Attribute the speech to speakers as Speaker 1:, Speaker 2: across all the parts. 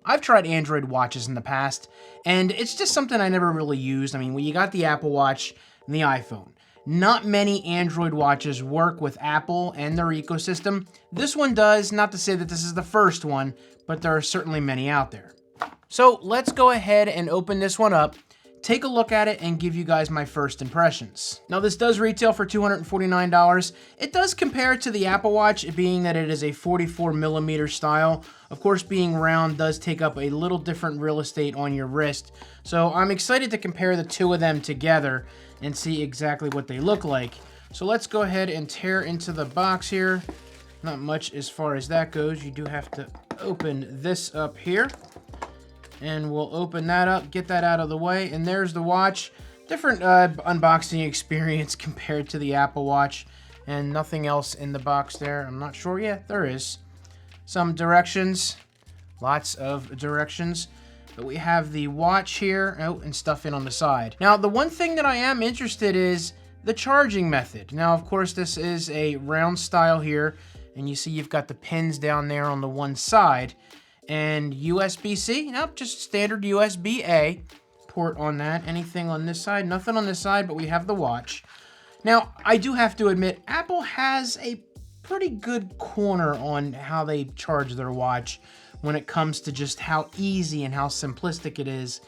Speaker 1: I've tried Android watches in the past, and it's just something I never really used. I mean, when you got the Apple Watch and the iPhone, not many Android watches work with Apple and their ecosystem. This one does, not to say that this is the first one, but there are certainly many out there. So let's go ahead and open this one up, take a look at it, and give you guys my first impressions. Now this does retail for $249. It does compare to the Apple Watch, being that it is a 44mm style. Of course, being round does take up a little different real estate on your wrist. So I'm excited to compare the two of them together and see exactly what they look like. So let's go ahead and tear into the box here. Not much as far as that goes. You do have to open this up here. And we'll open that up, get that out of the way, and there's the watch. Different unboxing experience compared to the Apple Watch, and nothing else in the box there. I'm not sure yet. There is some directions, lots of directions. But we have the watch here, and stuff in on the side. Now, the one thing that I am interested is the charging method. Now, of course, this is a round style here, and you see you've got the pins down there on the one side. And USB-C, nope, just standard USB-A port on that. Anything on this side? Nothing on this side, but we have the watch. Now, I do have to admit, Apple has a pretty good corner on how they charge their watch when it comes to just how easy and how simplistic it is.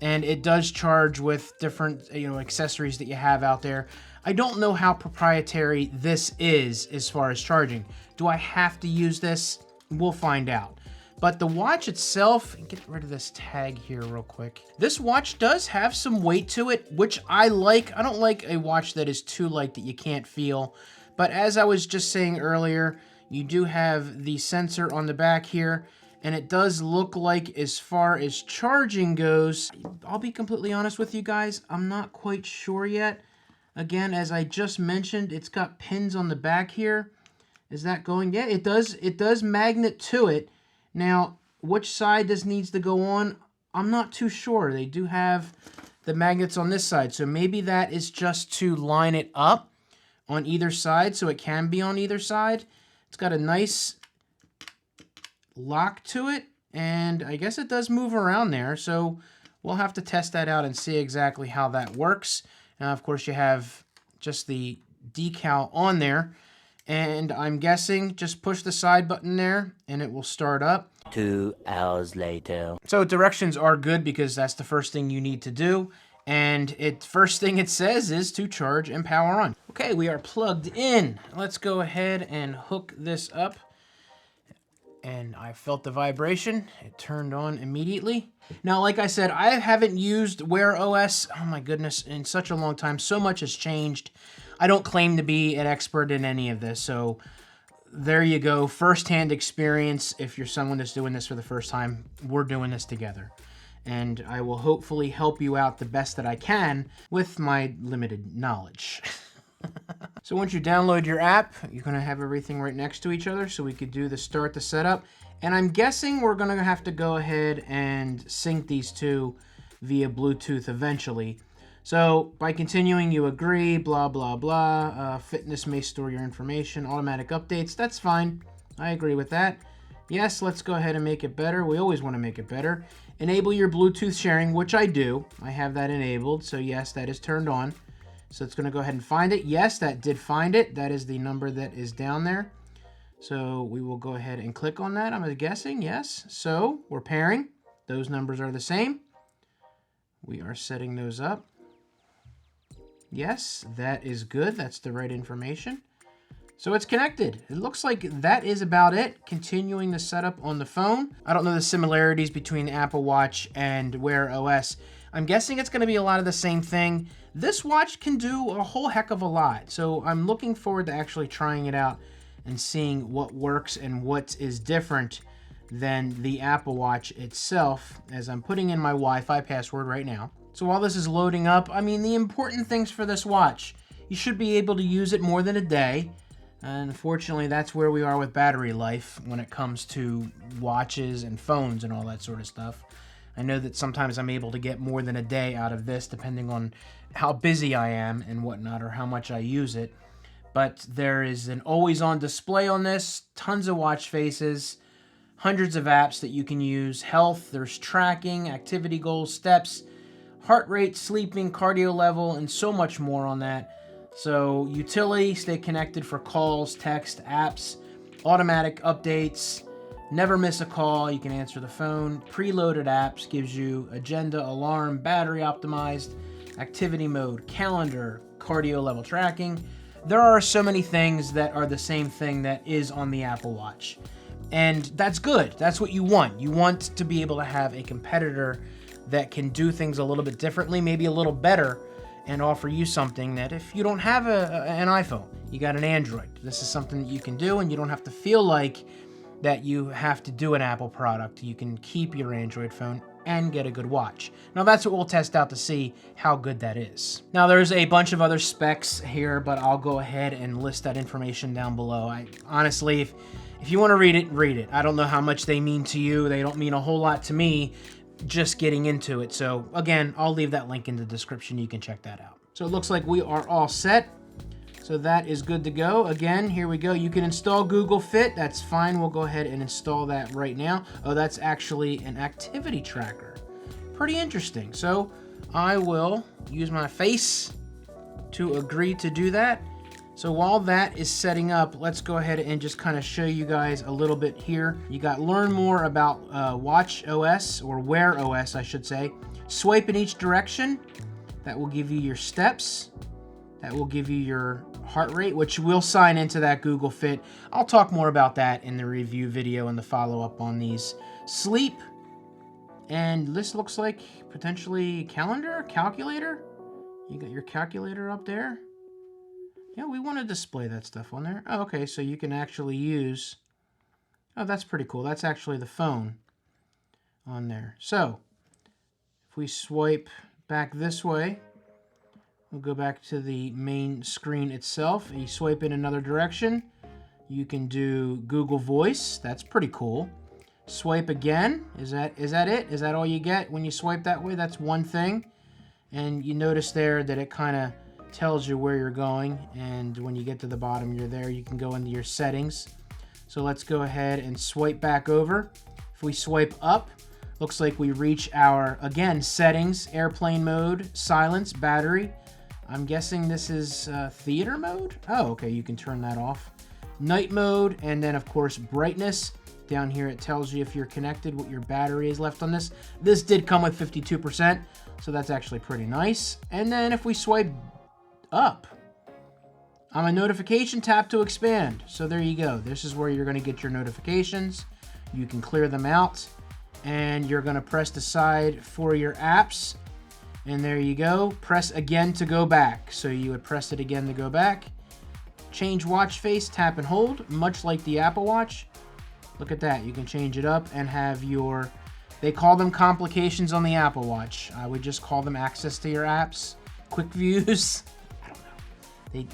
Speaker 1: And it does charge with different, accessories that you have out there. I don't know how proprietary this is as far as charging. Do I have to use this? We'll find out. But the watch itself, get rid of this tag here real quick. This watch does have some weight to it, which I like. I don't like a watch that is too light that you can't feel. But as I was just saying earlier, you do have the sensor on the back here, and it does look like, as far as charging goes, I'll be completely honest with you guys, I'm not quite sure yet. Again, as I just mentioned, it's got pins on the back here. Is that going? Yeah, it does. It does magnet to it. Now, which side this needs to go on, I'm not too sure. They do have the magnets on this side, so maybe that is just to line it up on either side, so it can be on either side. It's got a nice lock to it, and I guess it does move around there, so we'll have to test that out and see exactly how that works. Now, of course, you have just the decal on there, and I'm guessing just push the side button there and it will start up.
Speaker 2: 2 hours later.
Speaker 1: So directions are good because that's the first thing you need to do. And first thing it says is to charge and power on. Okay, we are plugged in. Let's go ahead and hook this up. And I felt the vibration. It turned on immediately. Now, like I said, I haven't used Wear OS, oh my goodness, in such a long time. So much has changed. I don't claim to be an expert in any of this, so there you go. First-hand experience. If you're someone that's doing this for the first time, we're doing this together. And I will hopefully help you out the best that I can with my limited knowledge. So once you download your app, you're going to have everything right next to each other, so we could do the start the setup. And I'm guessing we're going to have to go ahead and sync these two via Bluetooth eventually. So by continuing, you agree, blah, blah, blah. Fitness may store your information. Automatic updates, that's fine. I agree with that. Yes, let's go ahead and make it better. We always want to make it better. Enable your Bluetooth sharing, which I do. I have that enabled, so yes, that is turned on. So it's going to go ahead and find it. Yes, that did find it. That is the number that is down there. So we will go ahead and click on that, I'm guessing. Yes. So we're pairing. Those numbers are the same. We are setting those up. Yes, that is good. That's the right information. So it's connected. It looks like that is about it. Continuing the setup on the phone. I don't know the similarities between Apple Watch and Wear OS. I'm guessing it's going to be a lot of the same thing. This watch can do a whole heck of a lot. So I'm looking forward to actually trying it out and seeing what works and what is different than the Apple Watch itself, as I'm putting in my Wi-Fi password right now. So while this is loading up, I mean, the important things for this watch, you should be able to use it more than a day. And unfortunately, that's where we are with battery life when it comes to watches and phones and all that sort of stuff. I know that sometimes I'm able to get more than a day out of this, depending on how busy I am and whatnot, or how much I use it. But there is an always-on display on this, tons of watch faces, hundreds of apps that you can use. Health, there's tracking, activity goals, steps, heart rate, sleeping, cardio level, and so much more on that. So utility, stay connected for calls, text, apps, automatic updates, never miss a call, you can answer the phone. Preloaded apps gives you agenda, alarm, battery optimized, activity mode, calendar, cardio level tracking. There are so many things that are the same thing that is on the Apple Watch. And that's good. That's what you want. You want to be able to have a competitor that can do things a little bit differently, maybe a little better, and offer you something that if you don't have an iPhone, you got an Android. This is something that you can do, and you don't have to feel like that you have to do an Apple product. You can keep your Android phone and get a good watch. Now that's what we'll test out to see how good that is. Now there's a bunch of other specs here, but I'll go ahead and list that information down below. Honestly, if you want to read it, read it. I don't know how much they mean to you. They don't mean a whole lot to me just getting into it. So again, I'll leave that link in the description. You can check that out. So it looks like we are all set. So that is good to go. Again, here we go. You can install Google Fit. That's fine. We'll go ahead and install that right now. Oh, that's actually an activity tracker. Pretty interesting. So I will use my face to agree to do that. So while that is setting up, let's go ahead and just kind of show you guys a little bit here. You got learn more about Watch OS, or Wear OS, I should say. Swipe in each direction. That will give you your steps. That will give you your heart rate, which will sign into that Google Fit. I'll talk more about that in the review video and the follow-up on these. Sleep. And this looks like potentially calculator. You got your calculator up there. Yeah, we want to display that stuff on there. Oh, okay, so you can actually use... Oh, that's pretty cool. That's actually the phone on there. So, if we swipe back this way, we'll go back to the main screen itself. You swipe in another direction. You can do Google Voice. That's pretty cool. Swipe again. Is that it? Is that all you get when you swipe that way? That's one thing. And you notice there that it kind of tells you where you're going, and when you get to the bottom, you're there. You can go into your settings. So let's go ahead and swipe back over. If we swipe up, looks like we reach our, again, settings, airplane mode, silence, battery. I'm guessing this is theater mode. Oh, okay, you can turn that off. Night mode, and then of course brightness. Down here it tells you if you're connected, what your battery is left on this. This did come with 52%, so that's actually pretty nice. And then if we swipe up on a notification, tap to expand. So there you go. This is where you're going to get your notifications. You can clear them out, and you're going to press the side for your apps, and there you go. Press again to go back. So you would press it again to go back. Change watch face, tap and hold, much like the Apple Watch. Look at that. You can change it up and have your, they call them complications on the Apple Watch. I would just call them access to your apps, quick views.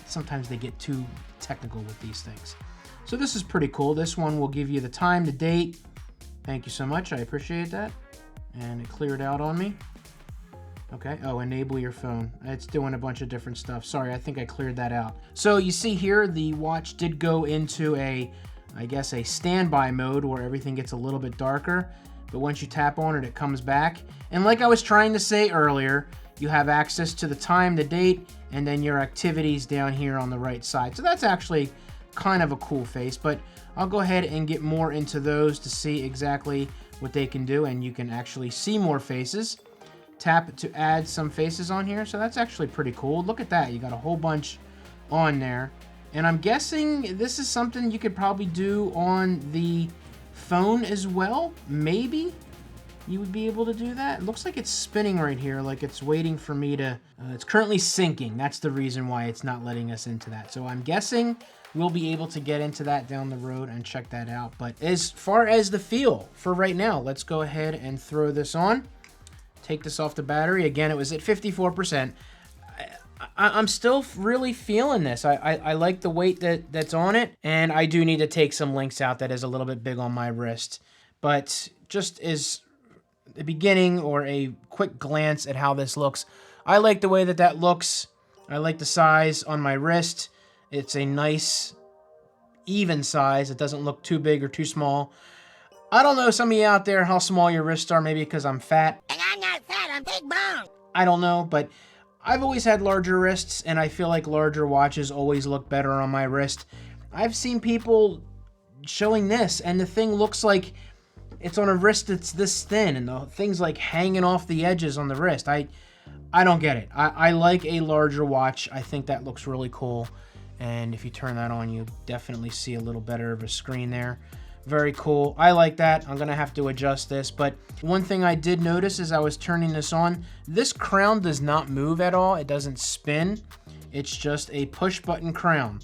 Speaker 1: Sometimes they get too technical with these things. So this is pretty cool. This one will give you the time, the date. Thank you so much. I appreciate that. And it cleared out on me. Okay. Oh, enable your phone. It's doing a bunch of different stuff. Sorry, I think I cleared that out. So you see here, the watch did go into I guess a standby mode where everything gets a little bit darker. But once you tap on it, it comes back. And like I was trying to say earlier, you have access to the time, the date, and then your activities down here on the right side. So that's actually kind of a cool face, but I'll go ahead and get more into those to see exactly what they can do, and you can actually see more faces. Tap to add some faces on here, so that's actually pretty cool. Look at that, you got a whole bunch on there. And I'm guessing this is something you could probably do on the phone as well, maybe? You would be able to do that. It looks like it's spinning right here, like it's waiting for me to... it's currently syncing. That's the reason why it's not letting us into that. So I'm guessing we'll be able to get into that down the road and check that out. But as far as the feel for right now, let's go ahead and throw this on. Take this off the battery. Again, it was at 54%. I'm still really feeling this. I like the weight that's on it, and I do need to take some links out. That is a little bit big on my wrist. But just as the beginning or a quick glance at how this looks, I like the way that looks. I like the size on my wrist. It's a nice even size. It doesn't look too big or too small. I don't know, some of you out there, how small your wrists are, maybe because I'm fat.
Speaker 3: And I'm not fat, I'm big bone.
Speaker 1: I don't know, but I've always had larger wrists, and I feel like larger watches always look better on my wrist. I've seen people showing this, and the thing looks like it's on a wrist that's this thin, and the thing's like hanging off the edges on the wrist. I don't get it. I like a larger watch. I think that looks really cool. And if you turn that on, you definitely see a little better of a screen there. Very cool. I like that. I'm gonna have to adjust this, but one thing I did notice as I was turning this on, this crown does not move at all. It doesn't spin. It's just a push button crown,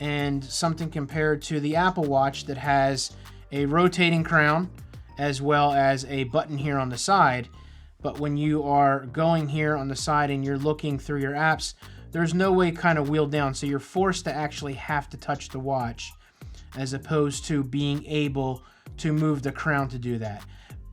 Speaker 1: and something compared to the Apple Watch that has a rotating crown as well as a button here on the side. But when you are going here on the side and you're looking through your apps, there's no way kind of wheeled down, so you're forced to actually have to touch the watch, as opposed to being able to move the crown to do that.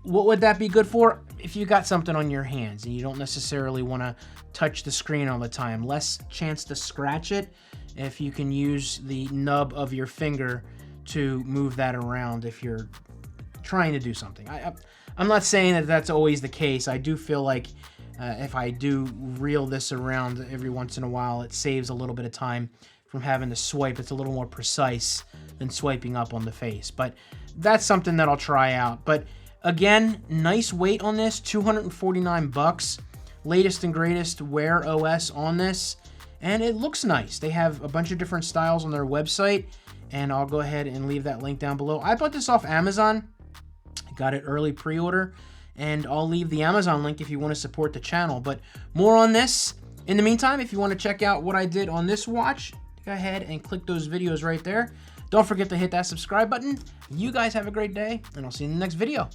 Speaker 1: What would that be good for? If you got something on your hands and you don't necessarily want to touch the screen all the time. Less chance to scratch it if you can use the nub of your finger to move that around if you're trying to do something. I'm not saying that that's always the case. I do feel like if I do reel this around every once in a while, it saves a little bit of time from having to swipe. It's a little more precise than swiping up on the face, but that's something that I'll try out. But again, nice weight on this, 249 bucks, latest and greatest Wear OS on this, and it looks nice. They have a bunch of different styles on their website, and I'll go ahead and leave that link down below. I bought this off Amazon. I got it early pre-order, and I'll leave the Amazon link if you want to support the channel. But more on this. In the meantime, if you want to check out what I did on this watch, go ahead and click those videos right there. Don't forget to hit that subscribe button. You guys have a great day, and I'll see you in the next video.